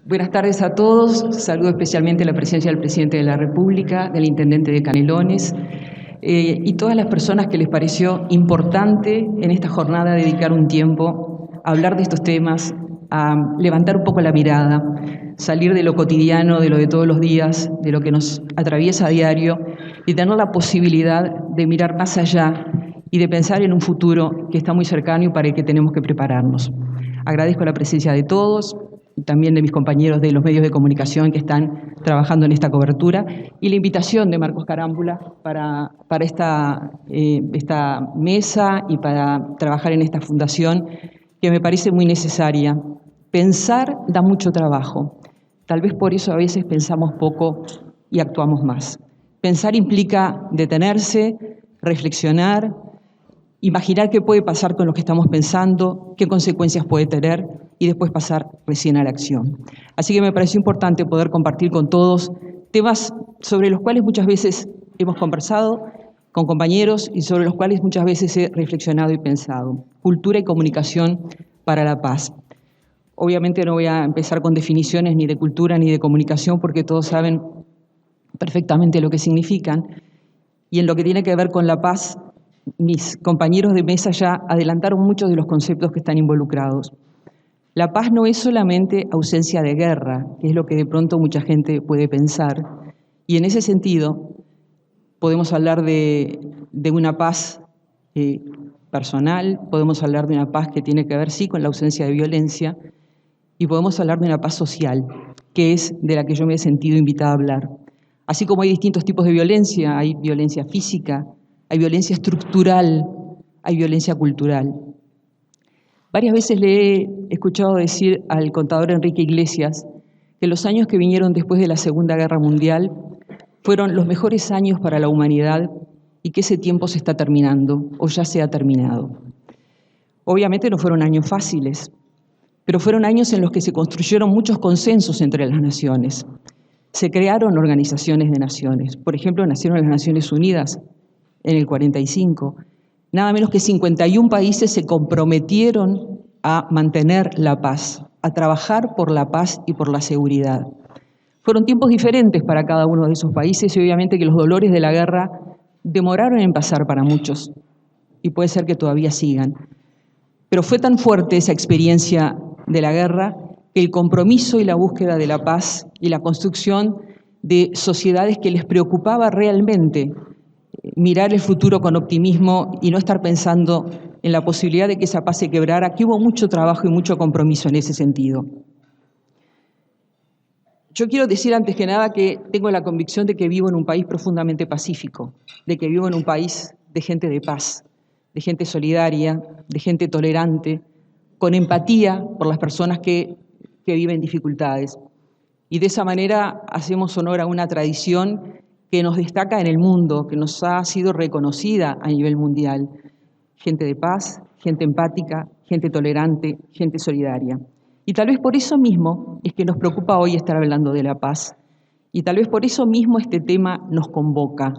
Buenas tardes a todos. Saludo especialmente a la presencia del Presidente de la República, del Intendente de Canelones y todas las personas que les pareció importante en esta jornada dedicar un tiempo a hablar de estos temas, a levantar un poco la mirada, salir de lo cotidiano, de lo de todos los días, de lo que nos atraviesa a diario y tener la posibilidad de mirar más allá y de pensar en un futuro que está muy cercano y para el que tenemos que prepararnos. Agradezco la presencia de todos, también de mis compañeros de los medios de comunicación que están trabajando en esta cobertura, y la invitación de Marcos Carámbula para esta mesa y para trabajar en esta fundación que me parece muy necesaria. Pensar da mucho trabajo, tal vez por eso a veces pensamos poco y actuamos más. Pensar implica detenerse, reflexionar, imaginar qué puede pasar con lo que estamos pensando, qué consecuencias puede tener y después pasar recién a la acción. Así que me pareció importante poder compartir con todos temas sobre los cuales muchas veces hemos conversado con compañeros y sobre los cuales muchas veces he reflexionado y pensado. Cultura y comunicación para la paz. Obviamente no voy a empezar con definiciones ni de cultura ni de comunicación porque todos saben perfectamente lo que significan, y en lo que tiene que ver con la paz, mis compañeros de mesa ya adelantaron muchos de los conceptos que están involucrados. La paz no es solamente ausencia de guerra, que es lo que de pronto mucha gente puede pensar, y en ese sentido podemos hablar de una paz personal, podemos hablar de una paz que tiene que ver sí con la ausencia de violencia, y podemos hablar de una paz social, que es de la que yo me he sentido invitada a hablar. Así como hay distintos tipos de violencia, hay violencia física, hay violencia estructural, hay violencia cultural. Varias veces le he escuchado decir al contador Enrique Iglesias que los años que vinieron después de la Segunda Guerra Mundial fueron los mejores años para la humanidad y que ese tiempo se está terminando o ya se ha terminado. Obviamente no fueron años fáciles, pero fueron años en los que se construyeron muchos consensos entre las naciones. Se crearon organizaciones de naciones. Por ejemplo, nacieron las Naciones Unidas en el 45. Nada menos que 51 países se comprometieron a mantener la paz, a trabajar por la paz y por la seguridad. Fueron tiempos diferentes para cada uno de esos países y obviamente que los dolores de la guerra demoraron en pasar para muchos y puede ser que todavía sigan. Pero fue tan fuerte esa experiencia de la guerra que el compromiso y la búsqueda de la paz y la construcción de sociedades que les preocupaba realmente mirar el futuro con optimismo y no estar pensando en la posibilidad de que esa paz se quebrara, que hubo mucho trabajo y mucho compromiso en ese sentido. Yo quiero decir antes que nada que tengo la convicción de que vivo en un país profundamente pacífico, de que vivo en un país de gente de paz, de gente solidaria, de gente tolerante, con empatía por las personas que viven dificultades. Y de esa manera hacemos honor a una tradición que nos destaca en el mundo, que nos ha sido reconocida a nivel mundial. Gente de paz, gente empática, gente tolerante, gente solidaria. Y tal vez por eso mismo es que nos preocupa hoy estar hablando de la paz. Y tal vez por eso mismo este tema nos convoca,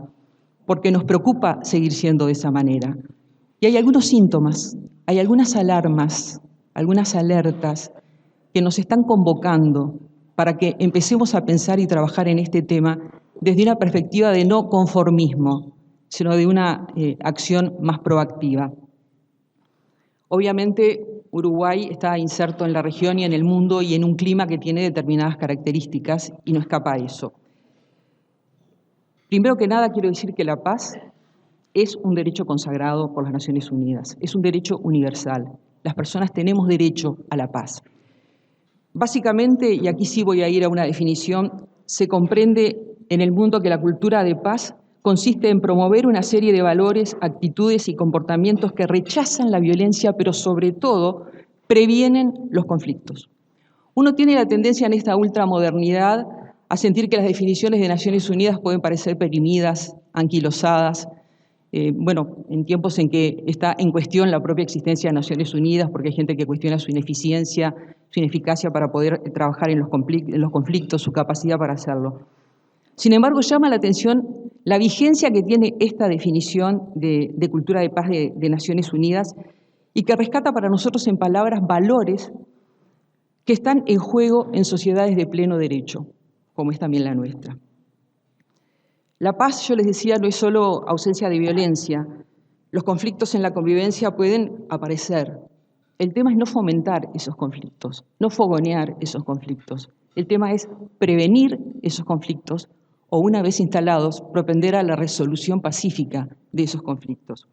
porque nos preocupa seguir siendo de esa manera. Y hay algunos síntomas, hay algunas alarmas, algunas alertas que nos están convocando para que empecemos a pensar y trabajar en este tema desde una perspectiva de no conformismo, sino de una acción más proactiva. Obviamente, Uruguay está inserto en la región y en el mundo y en un clima que tiene determinadas características y no escapa a eso. Primero que nada, quiero decir que la paz es un derecho consagrado por las Naciones Unidas, es un derecho universal. Las personas tenemos derecho a la paz. Básicamente, y aquí sí voy a ir a una definición, se comprende en el mundo que la cultura de paz consiste en promover una serie de valores, actitudes y comportamientos que rechazan la violencia, pero sobre todo previenen los conflictos. Uno tiene la tendencia en esta ultramodernidad a sentir que las definiciones de Naciones Unidas pueden parecer perimidas, anquilosadas, en tiempos en que está en cuestión la propia existencia de Naciones Unidas, porque hay gente que cuestiona su ineficiencia, su ineficacia para poder trabajar en los conflictos, su capacidad para hacerlo. Sin embargo, llama la atención la vigencia que tiene esta definición de cultura de paz de Naciones Unidas y que rescata para nosotros en palabras valores que están en juego en sociedades de pleno derecho, como es también la nuestra. La paz, yo les decía, no es solo ausencia de violencia. Los conflictos en la convivencia pueden aparecer. El tema es no fomentar esos conflictos, no fogonear esos conflictos. El tema es prevenir esos conflictos o, una vez instalados, propender a la resolución pacífica de esos conflictos.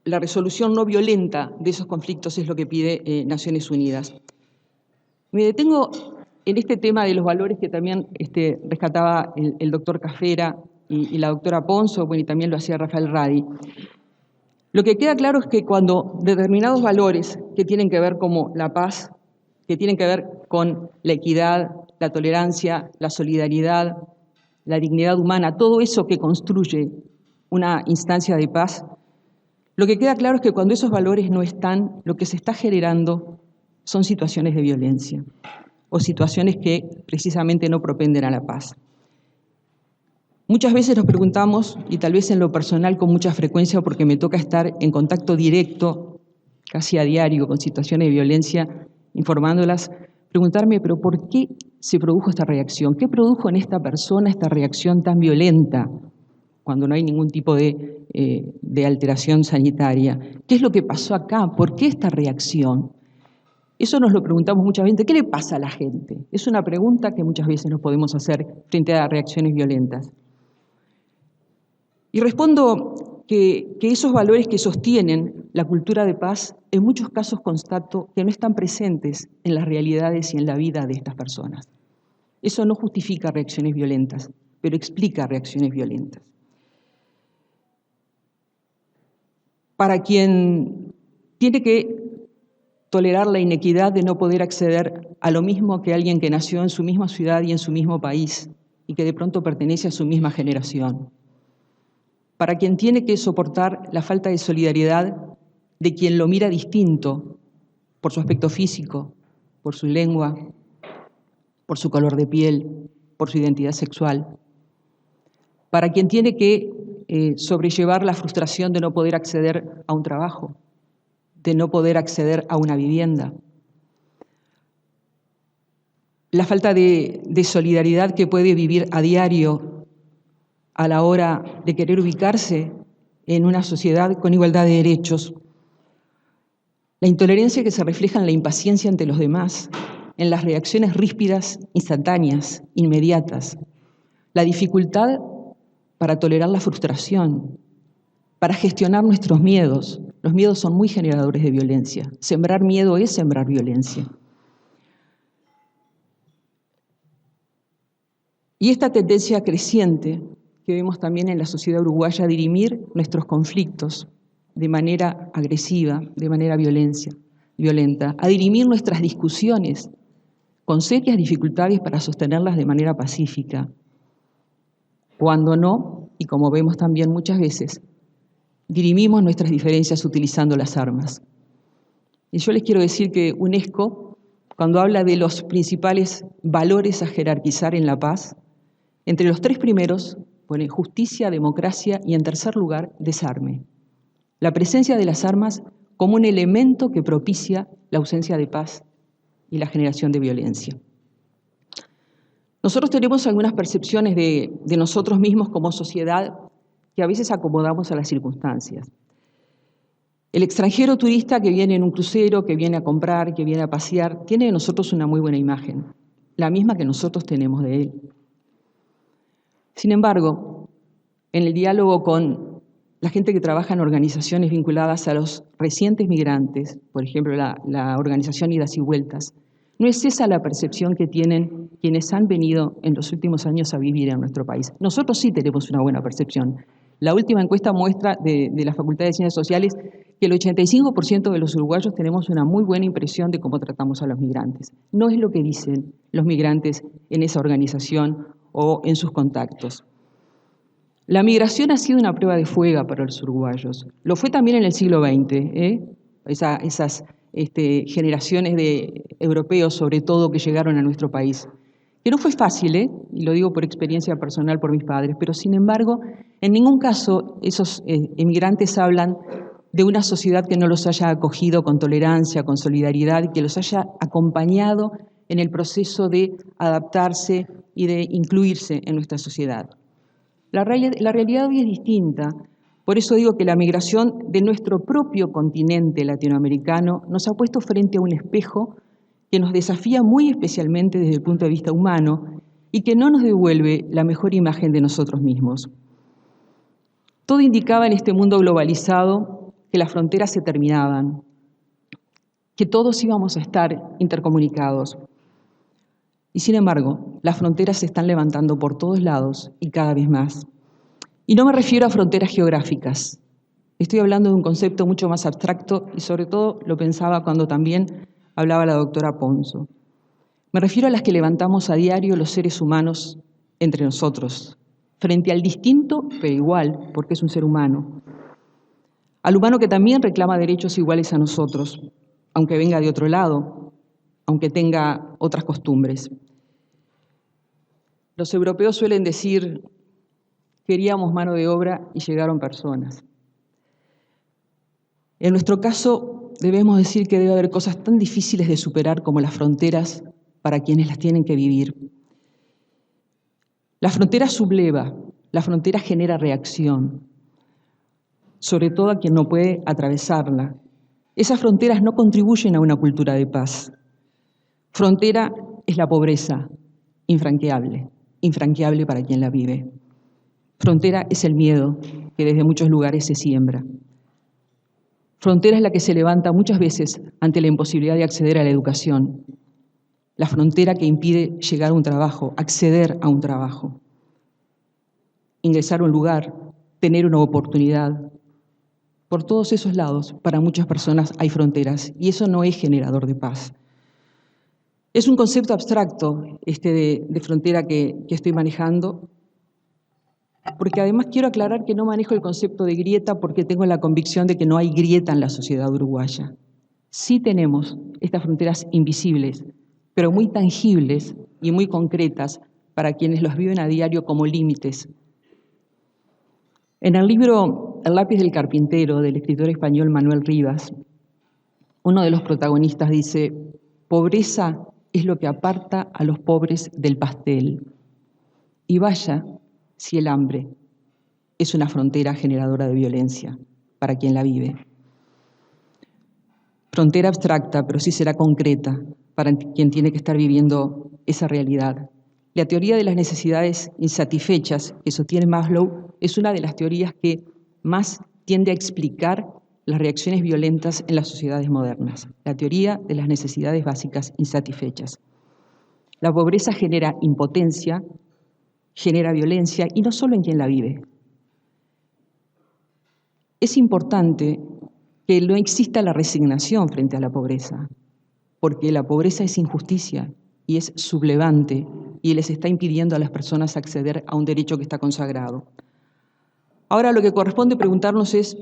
La resolución no violenta de esos conflictos es lo que pide Naciones Unidas. Me detengo en este tema de los valores que también rescataba el doctor Cafera y la doctora Ponzo, bueno, y también lo hacía Rafael Radi. Lo que queda claro es que cuando determinados valores que tienen que ver como la paz, que tienen que ver con la equidad, la tolerancia, la solidaridad, la dignidad humana, todo eso que construye una instancia de paz, lo que queda claro es que cuando esos valores no están, lo que se está generando son situaciones de violencia o situaciones que precisamente no propenden a la paz. Muchas veces nos preguntamos, y tal vez en lo personal con mucha frecuencia porque me toca estar en contacto directo, casi a diario, con situaciones de violencia, informándolas, preguntarme, pero ¿por qué se produjo esta reacción? ¿Qué produjo en esta persona esta reacción tan violenta cuando no hay ningún tipo de alteración sanitaria? ¿Qué es lo que pasó acá? ¿Por qué esta reacción? Eso nos lo preguntamos muchas veces. ¿Qué le pasa a la gente? Es una pregunta que muchas veces nos podemos hacer frente a reacciones violentas. Y respondo que esos valores que sostienen la cultura de paz, en muchos casos constato que no están presentes en las realidades y en la vida de estas personas. Eso no justifica reacciones violentas, pero explica reacciones violentas. Para quien tiene que tolerar la inequidad de no poder acceder a lo mismo que alguien que nació en su misma ciudad y en su mismo país y que de pronto pertenece a su misma generación. Para quien tiene que soportar la falta de solidaridad de quien lo mira distinto por su aspecto físico, por su lengua, por su color de piel, por su identidad sexual. Para quien tiene que sobrellevar la frustración de no poder acceder a un trabajo, de no poder acceder a una vivienda. La falta de solidaridad que puede vivir a diario a la hora de querer ubicarse en una sociedad con igualdad de derechos. La intolerancia que se refleja en la impaciencia ante los demás, en las reacciones ríspidas, instantáneas, inmediatas. La dificultad para tolerar la frustración, para gestionar nuestros miedos. Los miedos son muy generadores de violencia. Sembrar miedo es sembrar violencia. Y esta tendencia creciente que vemos también en la sociedad uruguaya a dirimir nuestros conflictos de manera agresiva, de manera violenta, a dirimir nuestras discusiones con serias dificultades para sostenerlas de manera pacífica. Cuando no, y como vemos también muchas veces, dirimimos nuestras diferencias utilizando las armas. Y yo les quiero decir que UNESCO, cuando habla de los principales valores a jerarquizar en la paz, entre los tres primeros pone justicia, democracia y, en tercer lugar, desarme. La presencia de las armas como un elemento que propicia la ausencia de paz y la generación de violencia. Nosotros tenemos algunas percepciones de nosotros mismos como sociedad que a veces acomodamos a las circunstancias. El extranjero turista que viene en un crucero, que viene a comprar, que viene a pasear, tiene de nosotros una muy buena imagen, la misma que nosotros tenemos de él. Sin embargo, en el diálogo con la gente que trabaja en organizaciones vinculadas a los recientes migrantes, por ejemplo, la organización Idas y Vueltas, no es esa la percepción que tienen quienes han venido en los últimos años a vivir en nuestro país. Nosotros sí tenemos una buena percepción. La última encuesta muestra de la Facultad de Ciencias Sociales que el 85% de los uruguayos tenemos una muy buena impresión de cómo tratamos a los migrantes. No es lo que dicen los migrantes en esa organización o en sus contactos. La migración ha sido una prueba de fuego para los uruguayos. Lo fue también en el siglo XX, esas generaciones de europeos, sobre todo, que llegaron a nuestro país. Que no fue fácil, y lo digo por experiencia personal por mis padres, pero sin embargo, en ningún caso esos emigrantes hablan de una sociedad que no los haya acogido con tolerancia, con solidaridad, que los haya acompañado en el proceso de adaptarse y de incluirse en nuestra sociedad. La realidad hoy es distinta. Por eso digo que la migración de nuestro propio continente latinoamericano nos ha puesto frente a un espejo que nos desafía muy especialmente desde el punto de vista humano y que no nos devuelve la mejor imagen de nosotros mismos. Todo indicaba en este mundo globalizado que las fronteras se terminaban, que todos íbamos a estar intercomunicados. Y sin embargo, las fronteras se están levantando por todos lados y cada vez más. Y no me refiero a fronteras geográficas. Estoy hablando de un concepto mucho más abstracto y sobre todo lo pensaba cuando también hablaba la doctora Ponzo. Me refiero a las que levantamos a diario los seres humanos entre nosotros, frente al distinto pero igual, porque es un ser humano. Al humano que también reclama derechos iguales a nosotros, aunque venga de otro lado, aunque tenga otras costumbres. Los europeos suelen decir: queríamos mano de obra y llegaron personas. En nuestro caso, debemos decir que debe haber cosas tan difíciles de superar como las fronteras para quienes las tienen que vivir. La frontera subleva, la frontera genera reacción, sobre todo a quien no puede atravesarla. Esas fronteras no contribuyen a una cultura de paz. Frontera es la pobreza, infranqueable para quien la vive. Frontera es el miedo que desde muchos lugares se siembra. Frontera es la que se levanta muchas veces ante la imposibilidad de acceder a la educación. La frontera que impide llegar a un trabajo, acceder a un trabajo, ingresar a un lugar, tener una oportunidad. Por todos esos lados, para muchas personas hay fronteras y eso no es generador de paz. Es un concepto abstracto de frontera que estoy manejando, porque además quiero aclarar que no manejo el concepto de grieta porque tengo la convicción de que no hay grieta en la sociedad uruguaya. Sí tenemos estas fronteras invisibles, pero muy tangibles y muy concretas para quienes los viven a diario como límites. En el libro El lápiz del carpintero, del escritor español Manuel Rivas, uno de los protagonistas dice: pobreza es lo que aparta a los pobres del pastel. Y vaya si el hambre es una frontera generadora de violencia para quien la vive. Frontera abstracta, pero sí será concreta para quien tiene que estar viviendo esa realidad. La teoría de las necesidades insatisfechas que sostiene Maslow es una de las teorías que más tiende a explicar las reacciones violentas en las sociedades modernas. La teoría de las necesidades básicas insatisfechas. La pobreza genera impotencia, genera violencia, y no solo en quien la vive. Es importante que no exista la resignación frente a la pobreza, porque la pobreza es injusticia y es sublevante y les está impidiendo a las personas acceder a un derecho que está consagrado. Ahora lo que corresponde preguntarnos es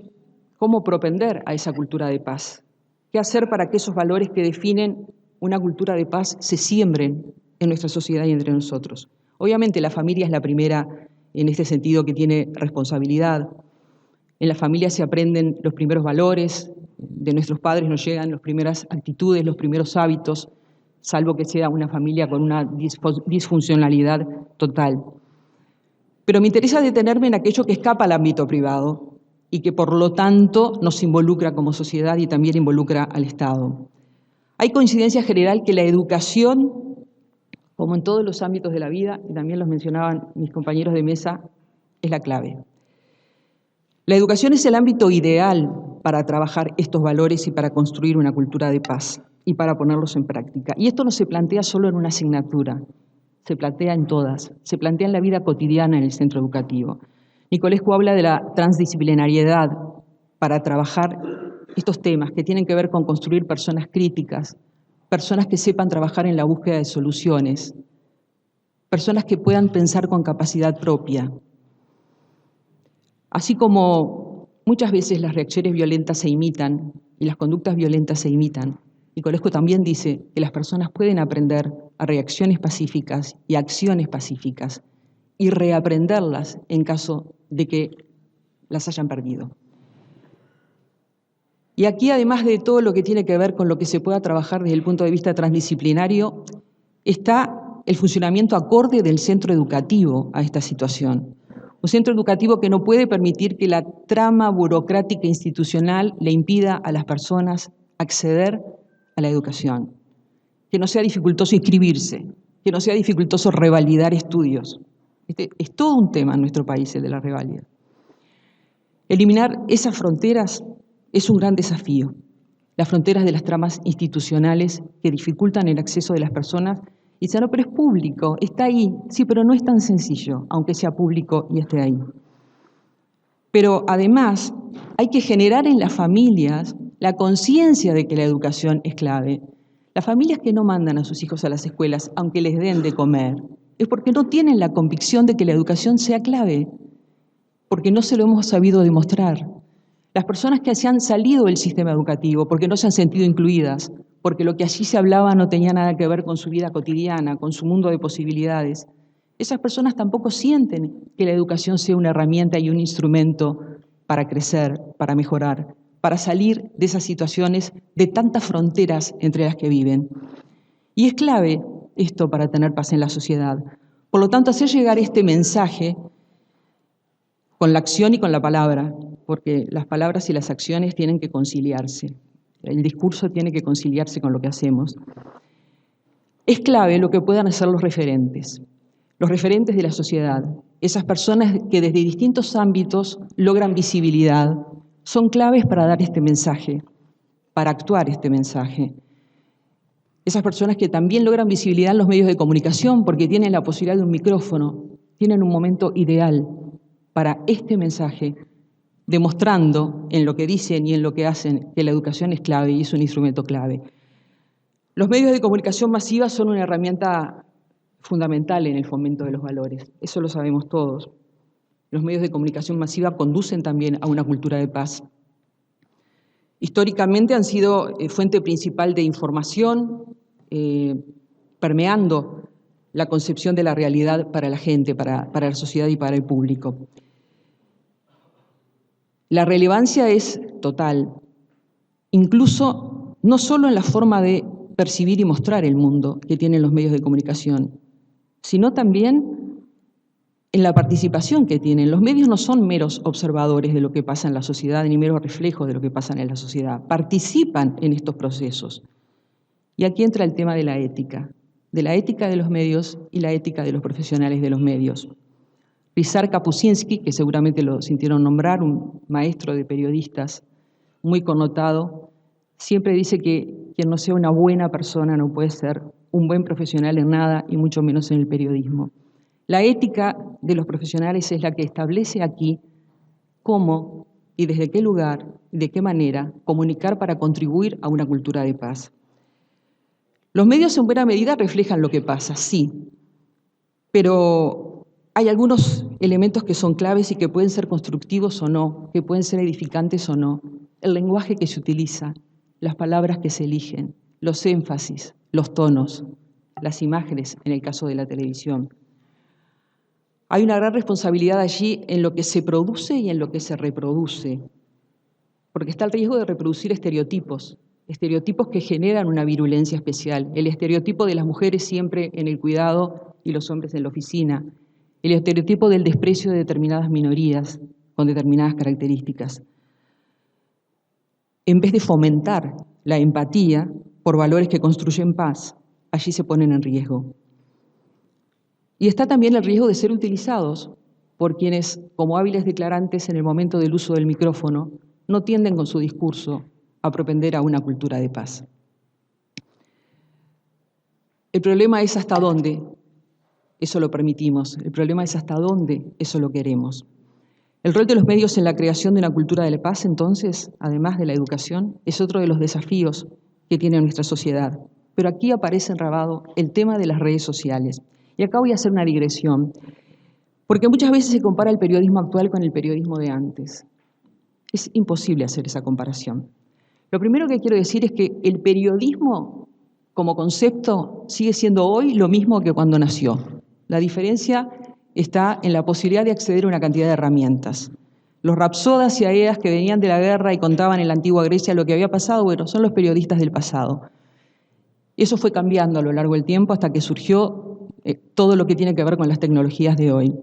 cómo propender a esa cultura de paz. ¿Qué hacer para que esos valores que definen una cultura de paz se siembren en nuestra sociedad y entre nosotros? Obviamente la familia es la primera en este sentido que tiene responsabilidad. En la familia se aprenden los primeros valores, de nuestros padres nos llegan las primeras actitudes, los primeros hábitos, salvo que sea una familia con una disfuncionalidad total. Pero me interesa detenerme en aquello que escapa al ámbito privado y que por lo tanto nos involucra como sociedad y también involucra al Estado. Hay coincidencia general que la educación, como en todos los ámbitos de la vida, y también los mencionaban mis compañeros de mesa, es la clave. La educación es el ámbito ideal para trabajar estos valores y para construir una cultura de paz y para ponerlos en práctica. Y esto no se plantea solo en una asignatura, se plantea en todas, se plantea en la vida cotidiana en el centro educativo. Nicolescu habla de la transdisciplinariedad para trabajar estos temas que tienen que ver con construir personas críticas, personas que sepan trabajar en la búsqueda de soluciones, personas que puedan pensar con capacidad propia. Así como muchas veces las reacciones violentas se imitan y las conductas violentas se imitan, Nicolescu también dice que las personas pueden aprender a reacciones pacíficas y acciones pacíficas y reaprenderlas en caso de que las hayan perdido. Y aquí, además de todo lo que tiene que ver con lo que se pueda trabajar desde el punto de vista transdisciplinario, está el funcionamiento acorde del centro educativo a esta situación. Un centro educativo que no puede permitir que la trama burocrática institucional le impida a las personas acceder a la educación. Que no sea dificultoso inscribirse, que no sea dificultoso revalidar estudios. Este es todo un tema en nuestro país, el de la reválida. Eliminar esas fronteras es un gran desafío. Las fronteras de las tramas institucionales que dificultan el acceso de las personas. Y dicen, no, pero es público, está ahí. Sí, pero no es tan sencillo, aunque sea público y esté ahí. Pero además hay que generar en las familias la conciencia de que la educación es clave. Las familias que no mandan a sus hijos a las escuelas, aunque les den de comer, es porque no tienen la convicción de que la educación sea clave, porque no se lo hemos sabido demostrar. Las personas que se han salido del sistema educativo porque no se han sentido incluidas, porque lo que allí se hablaba no tenía nada que ver con su vida cotidiana, con su mundo de posibilidades, esas personas tampoco sienten que la educación sea una herramienta y un instrumento para crecer, para mejorar, para salir de esas situaciones de tantas fronteras entre las que viven. Y es clave esto para tener paz en la sociedad. Por lo tanto, hacer llegar este mensaje con la acción y con la palabra, porque las palabras y las acciones tienen que conciliarse. El discurso tiene que conciliarse con lo que hacemos. Es clave lo que puedan hacer los referentes de la sociedad, esas personas que desde distintos ámbitos logran visibilidad, son claves para dar este mensaje, para actuar este mensaje. Esas personas que también logran visibilidad en los medios de comunicación porque tienen la posibilidad de un micrófono, tienen un momento ideal para este mensaje, demostrando en lo que dicen y en lo que hacen que la educación es clave y es un instrumento clave. Los medios de comunicación masiva son una herramienta fundamental en el fomento de los valores, eso lo sabemos todos. Los medios de comunicación masiva conducen también a una cultura de paz. Históricamente han sido fuente principal de información, permeando la concepción de la realidad para la gente, para la sociedad y para el público. La relevancia es total, incluso no solo en la forma de percibir y mostrar el mundo que tienen los medios de comunicación, sino también en la participación que tienen. Los medios no son meros observadores de lo que pasa en la sociedad, ni meros reflejos de lo que pasa en la sociedad. Participan en estos procesos. Y aquí entra el tema de la ética de los medios y la ética de los profesionales de los medios. Ryszard Kapuscinski, que seguramente lo sintieron nombrar, un maestro de periodistas muy connotado, siempre dice que quien no sea una buena persona no puede ser un buen profesional en nada y mucho menos en el periodismo. La ética de los profesionales es la que establece aquí cómo y desde qué lugar y de qué manera comunicar para contribuir a una cultura de paz. Los medios en buena medida reflejan lo que pasa, sí, pero hay algunos elementos que son claves y que pueden ser constructivos o no, que pueden ser edificantes o no. El lenguaje que se utiliza, las palabras que se eligen, los énfasis, los tonos, las imágenes en el caso de la televisión. Hay una gran responsabilidad allí en lo que se produce y en lo que se reproduce, porque está el riesgo de reproducir estereotipos que generan una virulencia especial. El estereotipo de las mujeres siempre en el cuidado y los hombres en la oficina. El estereotipo del desprecio de determinadas minorías con determinadas características. En vez de fomentar la empatía por valores que construyen paz, allí se ponen en riesgo. Y está también el riesgo de ser utilizados por quienes, como hábiles declarantes en el momento del uso del micrófono, no tienden con su discurso a propender a una cultura de paz. El problema es hasta dónde eso lo permitimos, el problema es hasta dónde eso lo queremos. El rol de los medios en la creación de una cultura de la paz, entonces, además de la educación, es otro de los desafíos que tiene nuestra sociedad. Pero aquí aparece enrabado el tema de las redes sociales. Y acá voy a hacer una digresión, porque muchas veces se compara el periodismo actual con el periodismo de antes. Es imposible hacer esa comparación. Lo primero que quiero decir es que el periodismo como concepto sigue siendo hoy lo mismo que cuando nació. La diferencia está en la posibilidad de acceder a una cantidad de herramientas. Los rapsodas y aedas que venían de la guerra y contaban en la antigua Grecia lo que había pasado, bueno, son los periodistas del pasado. Eso fue cambiando a lo largo del tiempo hasta que surgió todo lo que tiene que ver con las tecnologías de hoy.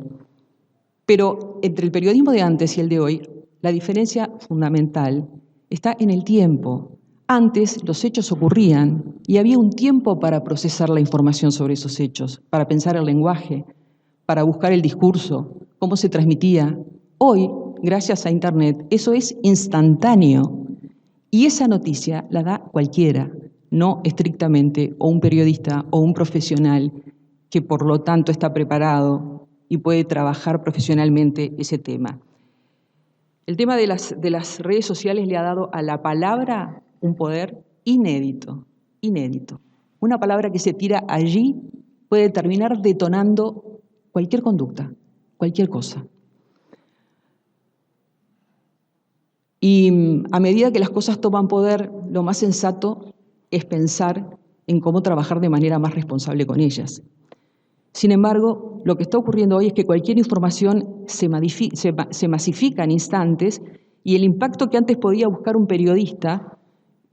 Pero entre el periodismo de antes y el de hoy, la diferencia fundamental está en el tiempo. Antes los hechos ocurrían y había un tiempo para procesar la información sobre esos hechos, para pensar el lenguaje, para buscar el discurso, cómo se transmitía. Hoy, gracias a Internet, eso es instantáneo y esa noticia la da cualquiera, no estrictamente o un periodista o un profesional que por lo tanto está preparado y puede trabajar profesionalmente ese tema. El tema de las redes sociales le ha dado a la palabra un poder inédito, inédito. Una palabra que se tira allí puede terminar detonando cualquier conducta, cualquier cosa. Y a medida que las cosas toman poder, lo más sensato es pensar en cómo trabajar de manera más responsable con ellas. Sin embargo, lo que está ocurriendo hoy es que cualquier información se masifica en instantes y el impacto que antes podía buscar un periodista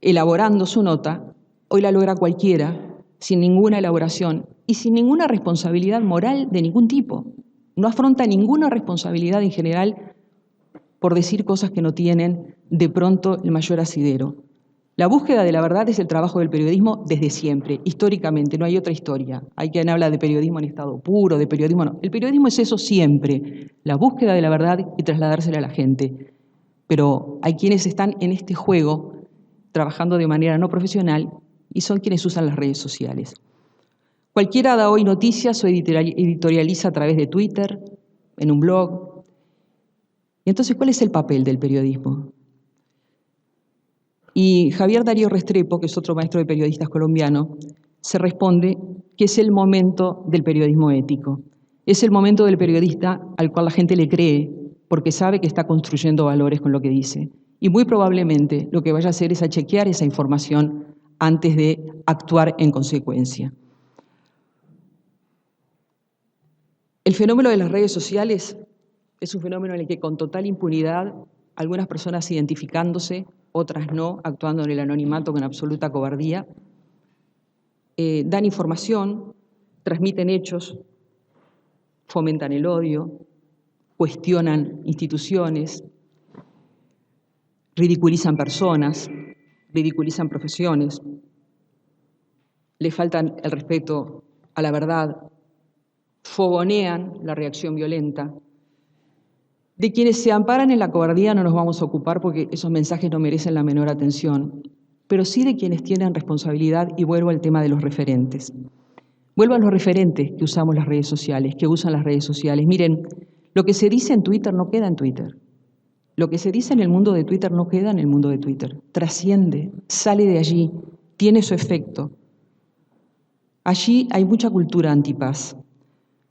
elaborando su nota, hoy la logra cualquiera, sin ninguna elaboración y sin ninguna responsabilidad moral de ningún tipo. No afronta ninguna responsabilidad en general por decir cosas que no tienen de pronto el mayor asidero. La búsqueda de la verdad es el trabajo del periodismo desde siempre, históricamente, no hay otra historia. Hay quien habla de periodismo en estado puro, de periodismo no. El periodismo es eso siempre, la búsqueda de la verdad y trasladársela a la gente. Pero hay quienes están en este juego trabajando de manera no profesional y son quienes usan las redes sociales. Cualquiera da hoy noticias o editorializa a través de Twitter, en un blog. Y entonces, ¿cuál es el papel del periodismo? Y Javier Darío Restrepo, que es otro maestro de periodistas colombiano, se responde que es el momento del periodismo ético. Es el momento del periodista al cual la gente le cree porque sabe que está construyendo valores con lo que dice. Y muy probablemente lo que vaya a hacer es a chequear esa información antes de actuar en consecuencia. El fenómeno de las redes sociales es un fenómeno en el que con total impunidad algunas personas identificándose, otras no, actuando en el anonimato con absoluta cobardía, dan información, transmiten hechos, fomentan el odio, cuestionan instituciones, ridiculizan personas, ridiculizan profesiones, le faltan el respeto a la verdad, fogonean la reacción violenta. De quienes se amparan en la cobardía no nos vamos a ocupar porque esos mensajes no merecen la menor atención, pero sí de quienes tienen responsabilidad, y vuelvo al tema de los referentes. Vuelvo a los referentes que usamos las redes sociales, que usan las redes sociales. Miren, lo que se dice en Twitter no queda en Twitter. Lo que se dice en el mundo de Twitter no queda en el mundo de Twitter. Trasciende, sale de allí, tiene su efecto. Allí hay mucha cultura antipaz.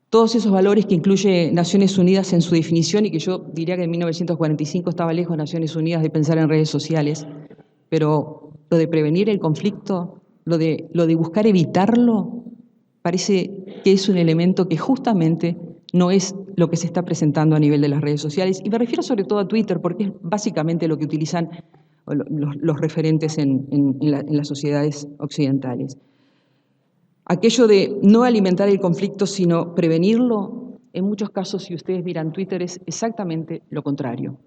Todos esos valores que incluye Naciones Unidas en su definición, y que yo diría que en 1945 estaba lejos Naciones Unidas de pensar en redes sociales, pero lo de prevenir el conflicto, lo de buscar evitarlo, parece que es un elemento que justamente no es lo que se está presentando a nivel de las redes sociales, y me refiero sobre todo a Twitter, porque es básicamente lo que utilizan los referentes en las sociedades occidentales. Aquello de no alimentar el conflicto, sino prevenirlo, en muchos casos, si ustedes miran Twitter, es exactamente lo contrario.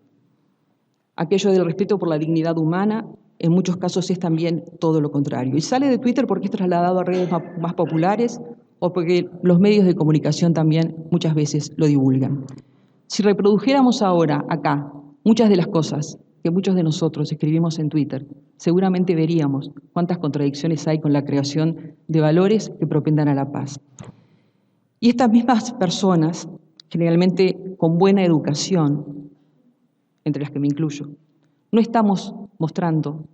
Aquello del respeto por la dignidad humana, en muchos casos es también todo lo contrario. Y sale de Twitter porque es trasladado a redes más populares o porque los medios de comunicación también muchas veces lo divulgan. Si reprodujéramos ahora, acá, muchas de las cosas que muchos de nosotros escribimos en Twitter, seguramente veríamos cuántas contradicciones hay con la creación de valores que propendan a la paz. Y estas mismas personas, generalmente con buena educación, entre las que me incluyo, no están mostrando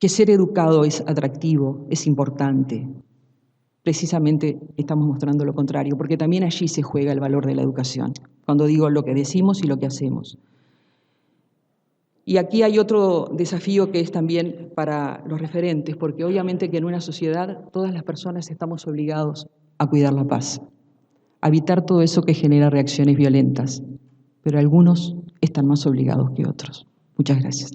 que ser educado es atractivo, es importante. Precisamente estamos mostrando lo contrario, porque también allí se juega el valor de la educación, cuando digo lo que decimos y lo que hacemos. Y aquí hay otro desafío que es también para los referentes, porque obviamente que en una sociedad todas las personas estamos obligados a cuidar la paz, evitar todo eso que genera reacciones violentas, pero algunos están más obligados que otros. Muchas gracias.